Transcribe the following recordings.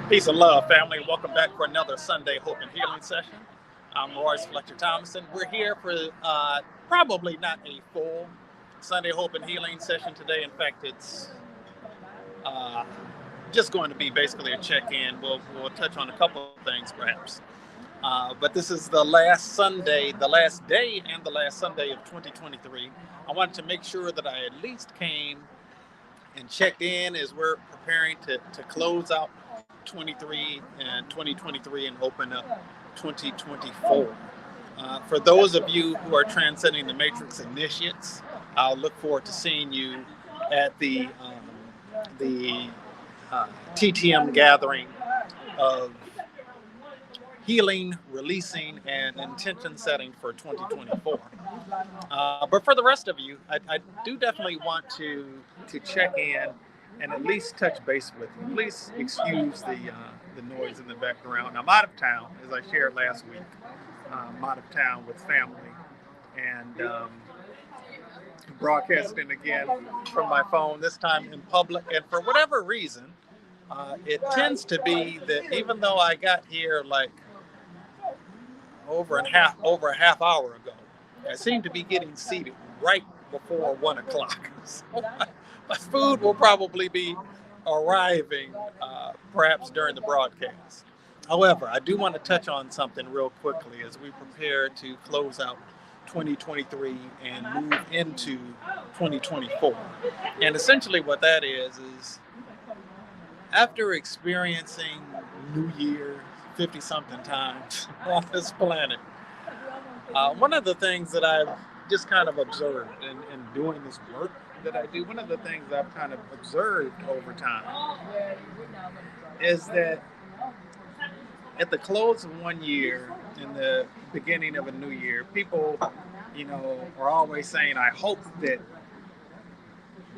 Peace and love, family. Welcome back for another Sunday Hope and Healing session. I'm Royce Fletcher Thomason. We're here for probably not a full Sunday Hope and Healing session today. In fact, it's just going to be basically a check-in. We'll touch on a couple of things, perhaps. But this is the last Sunday, the last day and the last Sunday of 2023. I wanted to make sure that I at least came and checked in as we're preparing to close out 2023 and open up 2024. For those of you who are Transcending the Matrix initiates, I'll look forward to seeing you at the TTM gathering of healing, releasing, and intention setting for 2024. But for the rest of you, I do definitely want to check in and at least touch base with you. Please excuse the noise in the background. I'm out of town, as I shared last week. I'm out of town with family and broadcasting again from my phone, this time in public. And for whatever reason, it tends to be that even though I got here like over a half hour ago, I seem to be getting seated right before 1 o'clock. So my food will probably be arriving perhaps during the broadcast. However, I do want to touch on something real quickly as we prepare to close out 2023 and move into 2024. And essentially what that is after experiencing New Year 50-something times on this planet, one of the things that I've just kind of observed in doing this work that I do, one of the things I've kind of observed over time is that at the close of one year and the beginning of a new year, people, are always saying, I hope that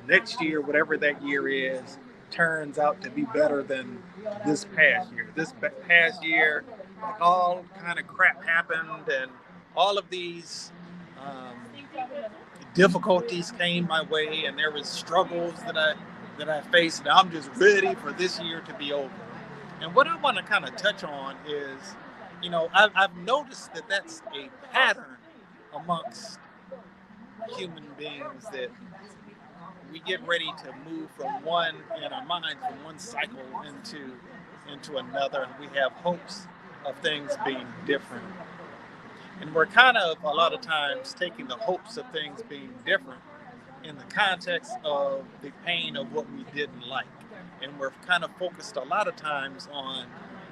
next year, whatever that year is, turns out to be better than this past year. This past year, like all kind of crap happened and all of these difficulties came my way and there was struggles that I faced, and I'm just ready for this year to be over. And what I want to kind of touch on is, I've noticed that that's a pattern amongst human beings, that we get ready to move from one in our mind, from one cycle into another, and we have hopes of things being different. And we're kind of a lot of times taking the hopes of things being different in the context of the pain of what we didn't like. And we're kind of focused a lot of times on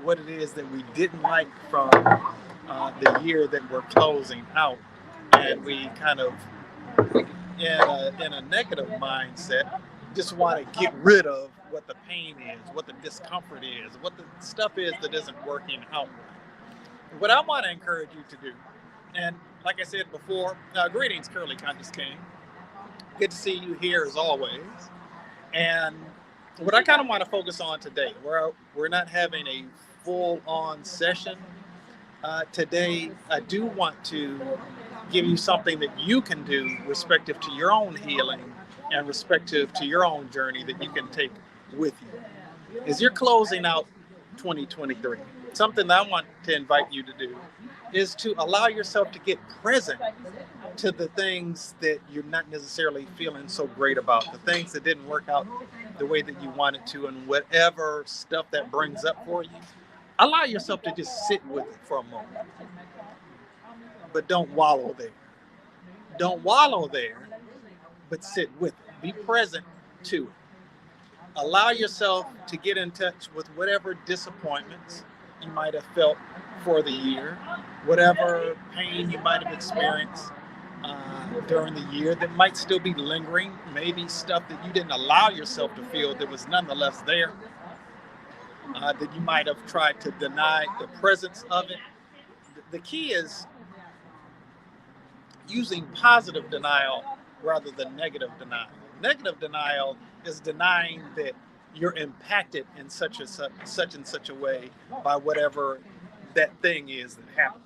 what it is that we didn't like from the year that we're closing out. And we kind of, in a negative mindset, just want to get rid of what the pain is, what the discomfort is, what the stuff is that isn't working out right. What I want to encourage you to do, and like I said before, greetings, Curly Conscious King. Good to see you here as always. And what I kind of want to focus on today, we're not having a full-on session today. I do want to give you something that you can do respective to your own healing and respective to your own journey that you can take with you. As you're closing out 2023, something that I want to invite you to do is to allow yourself to get present to the things that you're not necessarily feeling so great about, the things that didn't work out the way that you wanted to, and whatever stuff that brings up for you. Allow yourself to just sit with it for a moment. But don't wallow there. Don't wallow there, but sit with it. Be present to it. Allow yourself to get in touch with whatever disappointments you might have felt for the year, whatever pain you might have experienced during the year that might still be lingering, maybe stuff that you didn't allow yourself to feel that was nonetheless there, that you might have tried to deny the presence of it. The key is using positive denial rather than negative denial. Negative denial is denying that you're impacted in such and such a way by whatever that thing is that happened.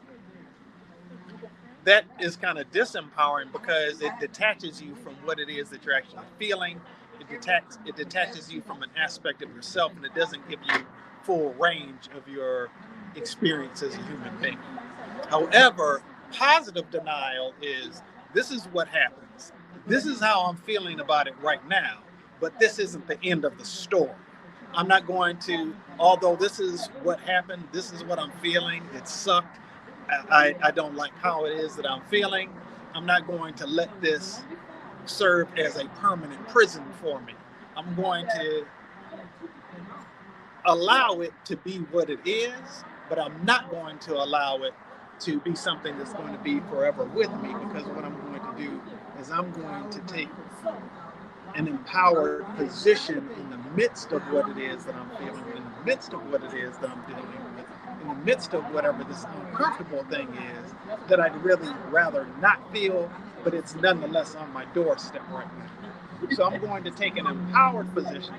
That is kind of disempowering because it detaches you from what it is that you're actually feeling it detaches you from an aspect of yourself, and it doesn't give you full range of your experience as a human being. However, positive denial is, this is what happens. This is how I'm feeling about it right now, but this isn't the end of the story. I'm not going to, although this is what happened, this is what I'm feeling, it sucked, I don't like how it is that I'm feeling. I'm not going to let this serve as a permanent prison for me. I'm going to allow it to be what it is, but I'm not going to allow it to be something that's going to be forever with me, because what I'm going to do is I'm going to take an empowered position in the midst of what it is that I'm feeling, in the midst of what it is that I'm dealing with, in the midst of whatever this uncomfortable thing is that I'd really rather not feel, but it's nonetheless on my doorstep right now. So I'm going to take an empowered position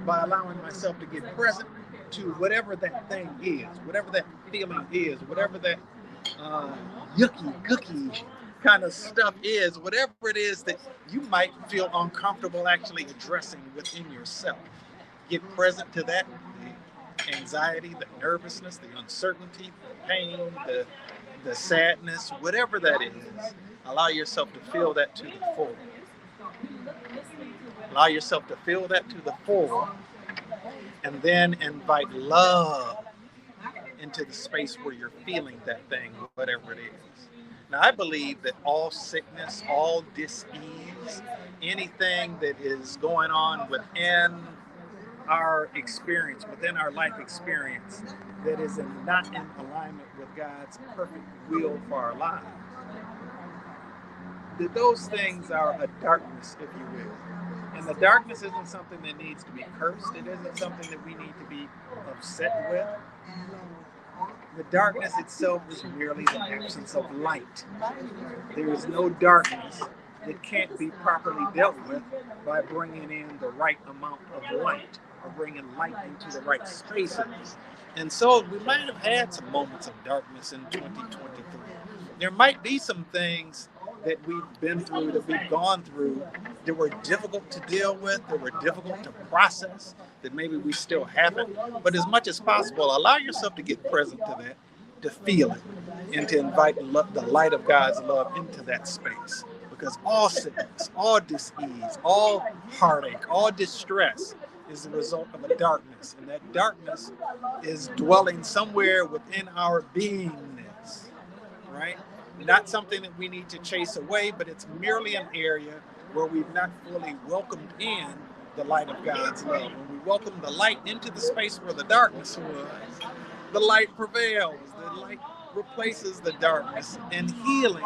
by allowing myself to get present to whatever that thing is, whatever that feeling is, whatever that yucky, gooky kind of stuff is, whatever it is that you might feel uncomfortable actually addressing within yourself. Get present to that, the anxiety, the nervousness, the uncertainty, the pain, the sadness, whatever that is. Allow yourself to feel that to the full. Allow yourself to feel that to the full, and then invite love into the space where you're feeling that thing, whatever it is. Now, I believe that all sickness, all dis-ease, anything that is going on within our experience, within our life experience, that is not in alignment with God's perfect will for our lives, that those things are a darkness, if you will. And the darkness isn't something that needs to be cursed. It isn't something that we need to be upset with. The darkness itself is merely the absence of light. There is no darkness that can't be properly dealt with by bringing in the right amount of light, or bringing light into the right spaces. And so we might have had some moments of darkness in 2023. There might be some things that we've been through, that we've gone through, that were difficult to deal with, that were difficult to process, that maybe we still haven't. But as much as possible, allow yourself to get present to that, to feel it, and to invite the light of God's love into that space. Because all sickness, all dis-ease, all heartache, all distress is the result of a darkness. And that darkness is dwelling somewhere within our beingness, right? Not something that we need to chase away, but it's merely an area where we've not fully welcomed in the light of God's love. When we welcome the light into the space where the darkness was, the light prevails, the light replaces the darkness, and healing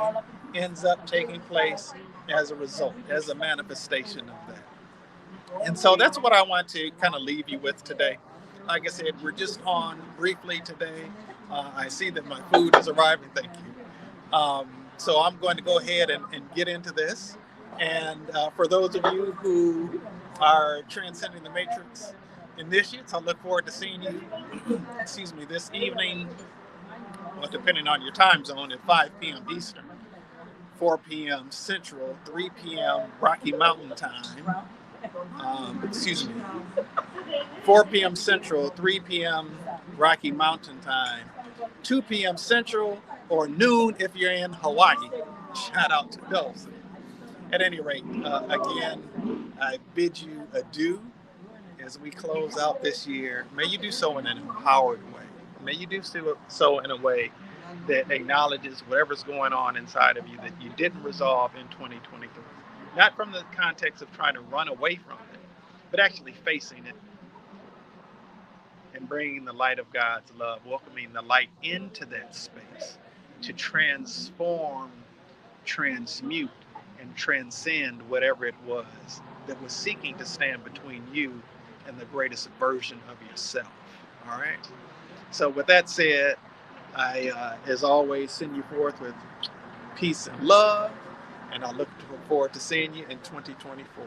ends up taking place as a result, as a manifestation of that. And so that's what I want to kind of leave you with today. Like I said, we're just on briefly today. I see that my food is arriving. Thank you. So I'm going to go ahead and get into this. And for those of you who are Transcending the Matrix initiates, I look forward to seeing you, excuse me, this evening, well, depending on your time zone, at 5 p.m. Eastern, 4 p.m. Central, 3 p.m. Rocky Mountain Time. 4 p.m. Central, 3 p.m. Rocky Mountain Time, 2 p.m. Central, or noon if you're in Hawaii. Shout out to those. At any rate, again, I bid you adieu as we close out this year. May you do so in an empowered way. May you do so in a way that acknowledges whatever's going on inside of you that you didn't resolve in 2023. Not from the context of trying to run away from it, but actually facing it and bringing the light of God's love, welcoming the light into that space to transform, transmute, and transcend whatever it was that was seeking to stand between you and the greatest version of yourself. All right? So with that said, I, as always, send you forth with peace and love, and I look forward to seeing you in 2024.